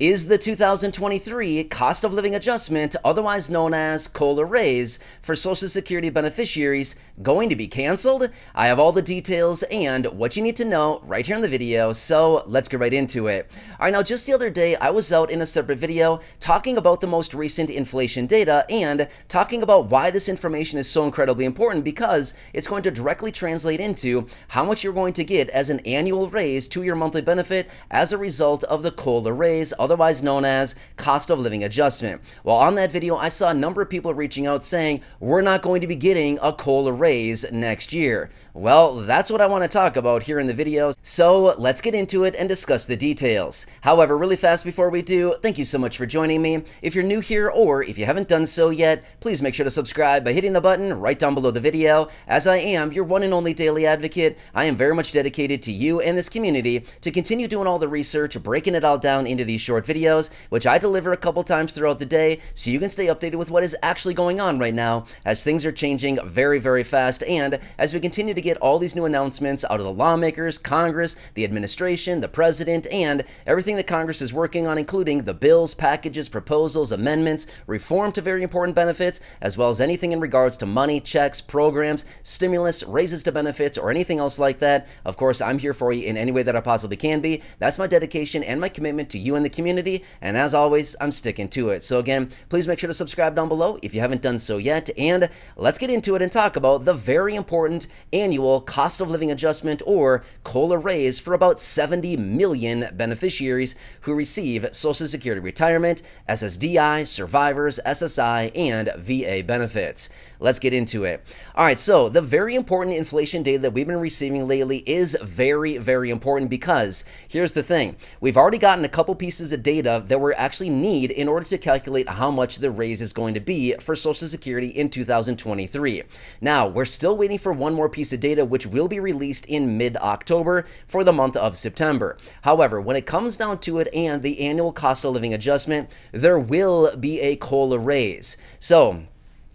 Is the 2023 cost of living adjustment, otherwise known as COLA raise, for Social Security beneficiaries going to be canceled? I have all the details and what you need to know right here in the video, so let's get right into it. All right, now just the other day, I was out in a separate video talking about the most recent inflation data and talking about why this information is so incredibly important, because it's going to directly translate into how much you're going to get as an annual raise to your monthly benefit as a result of the COLA raise, otherwise known as cost of living adjustment. Well, on that video, I saw a number of people reaching out saying, we're not going to be getting a COLA raise next year. Well, that's what I want to talk about here in the video, so let's get into it and discuss the details. However, really fast before we do, thank you so much for joining me. If you're new here or if you haven't done so yet, please make sure to subscribe by hitting the button right down below the video. As I am your one and only daily advocate, I am very much dedicated to you and this community to continue doing all the research, breaking it all down into these short videos, which I deliver a couple times throughout the day so you can stay updated with what is actually going on right now, as things are changing very, very fast, and as we continue to get all these new announcements out of the lawmakers, Congress, the administration, the president, and everything that Congress is working on, including the bills, packages, proposals, amendments, reform to very important benefits, as well as anything in regards to money, checks, programs, stimulus, raises to benefits, or anything else like that. Of course, I'm here for you in any way that I possibly can be. That's my dedication and my commitment to you and the community, and as always, I'm sticking to it. So again, please make sure to subscribe down below if you haven't done so yet, and let's get into it and talk about the very important annual cost of living adjustment, or COLA raise, for about 70 million beneficiaries who receive Social Security retirement, SSDI, survivors, SSI, and VA benefits. Let's get into it. All right, so the very important inflation data that we've been receiving lately is very, very important, because here's the thing. We've already gotten a couple pieces of data that we actually need in order to calculate how much the raise is going to be for Social Security in 2023. Now, we're still waiting for one more piece of data, which will be released in mid-October for the month of September. However, when it comes down to it and the annual cost of living adjustment, there will be a COLA raise. So,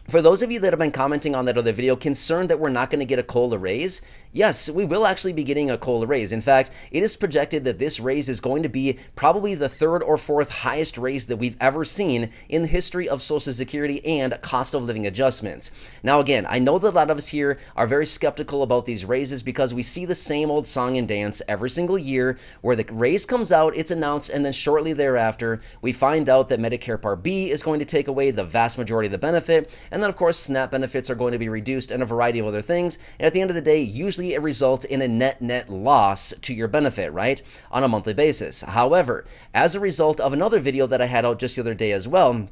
for those of you that have been commenting on that other video, concerned that we're not going to get a COLA raise, yes, we will actually be getting a COLA raise. In fact, it is projected that this raise is going to be probably the third or fourth highest raise that we've ever seen in the history of Social Security and cost of living adjustments. Now, again, I know that a lot of us here are very skeptical about these raises because we see the same old song and dance every single year where the raise comes out, it's announced, and then shortly thereafter, we find out that Medicare Part B is going to take away the vast majority of the benefit. And then, of course, SNAP benefits are going to be reduced and a variety of other things. And at the end of the day, usually it results in a net loss to your benefit, right, on a monthly basis. However, as a result of another video that I had out just the other day as well,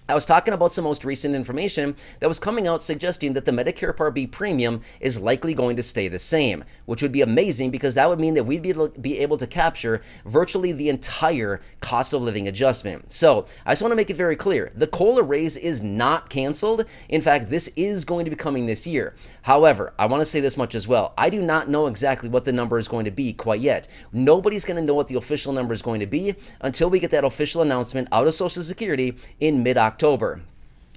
I was talking about some most recent information that was coming out suggesting that the Medicare Part B premium is likely going to stay the same, which would be amazing because that would mean that we'd be able to capture virtually the entire cost of living adjustment. So I just want to make it very clear. The COLA raise is not canceled. In fact, this is going to be coming this year. However, I want to say this much as well. I do not know exactly what the number is going to be quite yet. Nobody's going to know what the official number is going to be until we get that official announcement out of Social Security in mid-October.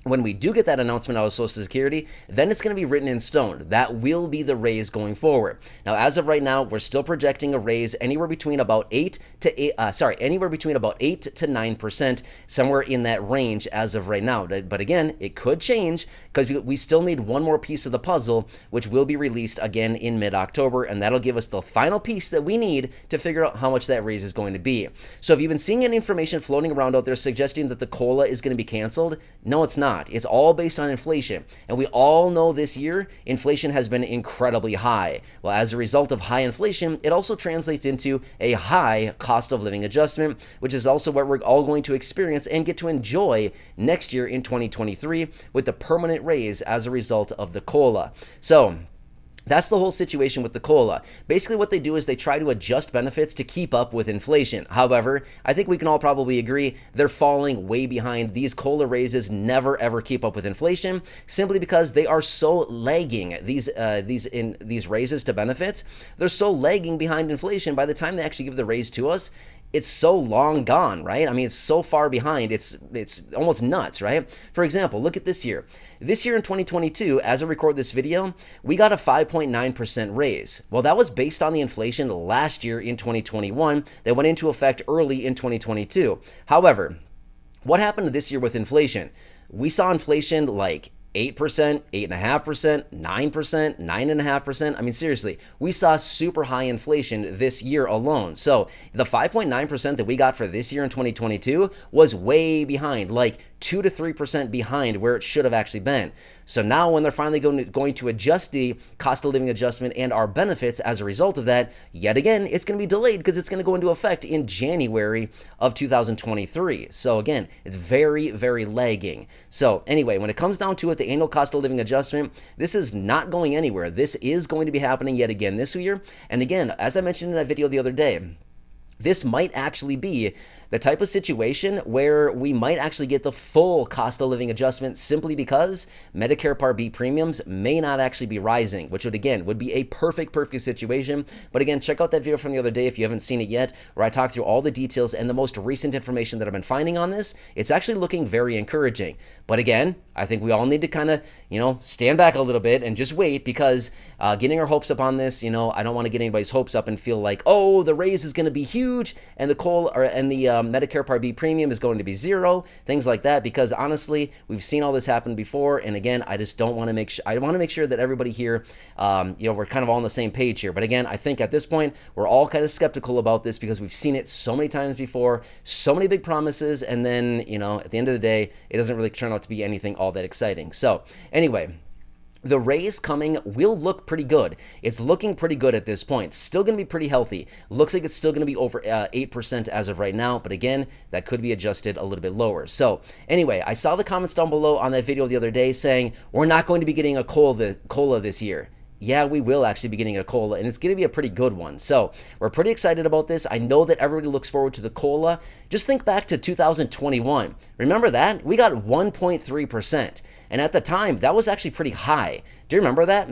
When we do get that announcement out of Social Security, then it's going to be written in stone. That will be the raise going forward. Now, as of right now, we're still projecting a raise anywhere between about 8 to 9%, somewhere in that range as of right now. But again, it could change because we still need one more piece of the puzzle, which will be released again in mid-October, and that'll give us the final piece that we need to figure out how much that raise is going to be. So if you've been seeing any information floating around out there suggesting that the COLA is going to be canceled, no, it's not. It's all based on inflation. And we all know this year, inflation has been incredibly high. Well, as a result of high inflation, it also translates into a high cost of living adjustment, which is also what we're all going to experience and get to enjoy next year in 2023 with the permanent raise as a result of the COLA. So, that's the whole situation with the COLA. Basically, what they do is they try to adjust benefits to keep up with inflation. However, I think we can all probably agree they're falling way behind. These COLA raises never ever keep up with inflation, simply because they are so lagging. These raises to benefits, they're so lagging behind inflation. By the time they actually give the raise to us, it's so long gone, right? I mean, it's so far behind. It's almost nuts, right? For example, look at this year. This year in 2022, as I record this video, we got a 5.9% raise. Well, that was based on the inflation last year in 2021 that went into effect early in 2022. However, what happened this year with inflation? We saw inflation like 8%, 8.5%, 9%, 9.5%. I mean, seriously, we saw super high inflation this year alone. So the 5.9% that we got for this year in 2022 was way behind, like 2 to 3% behind where it should have actually been. So now when they're finally going to adjust the cost of living adjustment and our benefits as a result of that, yet again, it's going to be delayed because it's going to go into effect in January of 2023. So again, it's very, very lagging. So anyway, when it comes down to it, the annual cost of living adjustment, this is not going anywhere. This is going to be happening yet again this year. And again, as I mentioned in that video the other day, this might actually be the type of situation where we might actually get the full cost of living adjustment simply because Medicare Part B premiums may not actually be rising, which would be a perfect situation. But again, check out that video from the other day if you haven't seen it yet, where I talk through all the details and the most recent information that I've been finding on this. It's actually looking very encouraging. But again, I think we all need to kind of, stand back a little bit and just wait, because getting our hopes up on this, I don't want to get anybody's hopes up and feel like, oh, the raise is going to be huge and the Medicare Part B premium is going to be zero, things like that, because honestly, we've seen all this happen before. And again, I just don't want to I want to make sure that everybody here, we're kind of all on the same page here. But again, I think at this point, we're all kind of skeptical about this because we've seen it so many times before, so many big promises. And then, at the end of the day, it doesn't really turn out to be anything all that exciting. So anyway, the raise coming will look pretty good. It's looking pretty good at this point. Still going to be pretty healthy. Looks like it's still going to be over 8% as of right now. But again, that could be adjusted a little bit lower. So anyway, I saw the comments down below on that video the other day saying, we're not going to be getting a COLA this year. Yeah, we will actually be getting a COLA, and it's going to be a pretty good one. So we're pretty excited about this. I know that everybody looks forward to the COLA. Just think back to 2021. Remember that? We got 1.3%. And at the time, that was actually pretty high. Do you remember that?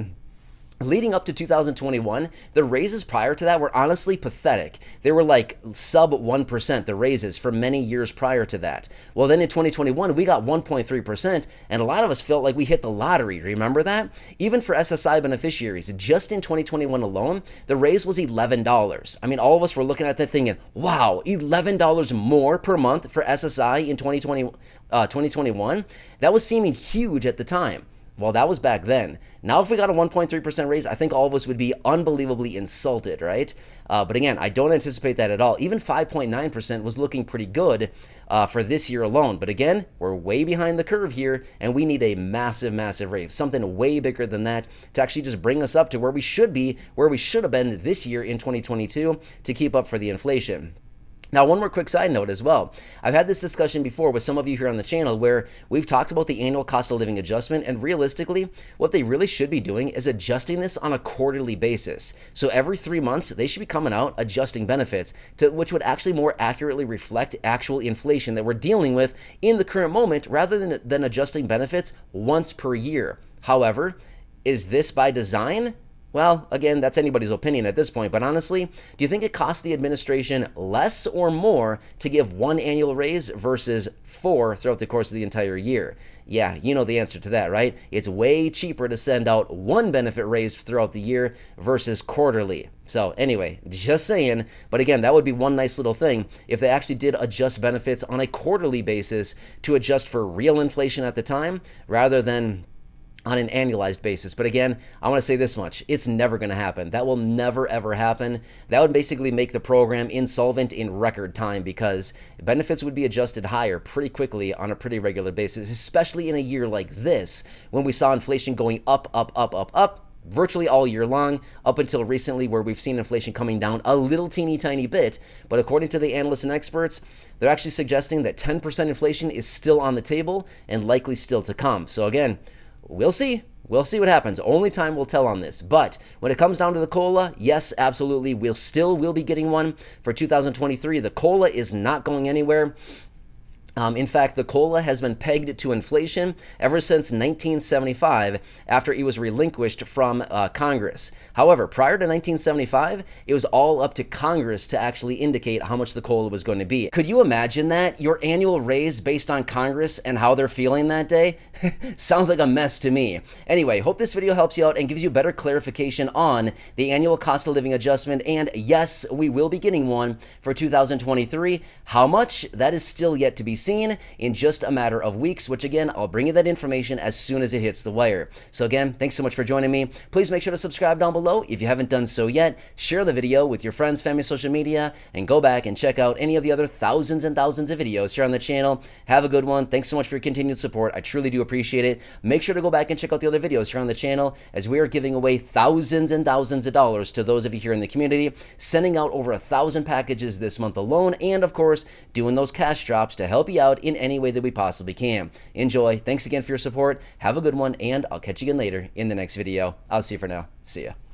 Leading up to 2021, the raises prior to that were honestly pathetic. They were like sub 1%, the raises for many years prior to that. Well, then in 2021, we got 1.3%, and a lot of us felt like we hit the lottery. Remember that? Even for SSI beneficiaries, just in 2021 alone, the raise was $11. I mean, all of us were looking at that thinking, wow, $11 more per month for SSI in 2021? That was seeming huge at the time. Well, that was back then. Now, if we got a 1.3% raise, I think all of us would be unbelievably insulted, right? But again, I don't anticipate that at all. Even 5.9% was looking pretty good for this year alone. But again, we're way behind the curve here, and we need a massive, massive raise, something way bigger than that to actually just bring us up to where we should be, where we should have been this year in 2022 to keep up for the inflation. Now, one more quick side note as well. I've had this discussion before with some of you here on the channel where we've talked about the annual cost of living adjustment, and realistically, what they really should be doing is adjusting this on a quarterly basis. So every 3 months, they should be coming out adjusting benefits, which would actually more accurately reflect actual inflation that we're dealing with in the current moment, rather than adjusting benefits once per year. However, is this by design? Well, again, that's anybody's opinion at this point, but honestly, do you think it costs the administration less or more to give one annual raise versus 4 throughout the course of the entire year? Yeah, you know the answer to that, right? It's way cheaper to send out one benefit raise throughout the year versus quarterly. So anyway, just saying, but again, that would be one nice little thing if they actually did adjust benefits on a quarterly basis to adjust for real inflation at the time rather than on an annualized basis. But again, I want to say this much. It's never going to happen. That will never, ever happen. That would basically make the program insolvent in record time because benefits would be adjusted higher pretty quickly on a pretty regular basis, especially in a year like this when we saw inflation going up virtually all year long, up until recently where we've seen inflation coming down a little teeny tiny bit. But according to the analysts and experts, they're actually suggesting that 10% inflation is still on the table and likely still to come. So again, we'll see. We'll see what happens. Only time will tell on this. But when it comes down to the COLA, yes, absolutely. We'll be getting one for 2023. The COLA is not going anywhere. In fact, the COLA has been pegged to inflation ever since 1975 after it was relinquished from Congress. However, prior to 1975, it was all up to Congress to actually indicate how much the COLA was going to be. Could you imagine that? Your annual raise based on Congress and how they're feeling that day? Sounds like a mess to me. Anyway, hope this video helps you out and gives you better clarification on the annual cost of living adjustment. And yes, we will be getting one for 2023. How much? That is still yet to be seen in just a matter of weeks, which again, I'll bring you that information as soon as it hits the wire. So again, thanks so much for joining me. Please make sure to subscribe down below if you haven't done so yet. Share the video with your friends, family, social media, and go back and check out any of the other thousands and thousands of videos here on the channel. Have a good one. Thanks so much for your continued support. I truly do appreciate it. Make sure to go back and check out the other videos here on the channel, as we are giving away thousands and thousands of dollars to those of you here in the community, sending out over 1,000 packages this month alone, and of course, doing those cash drops to help you out in any way that we possibly can. Enjoy. Thanks again for your support. Have a good one, and I'll catch you again later in the next video. I'll see you for now. See ya.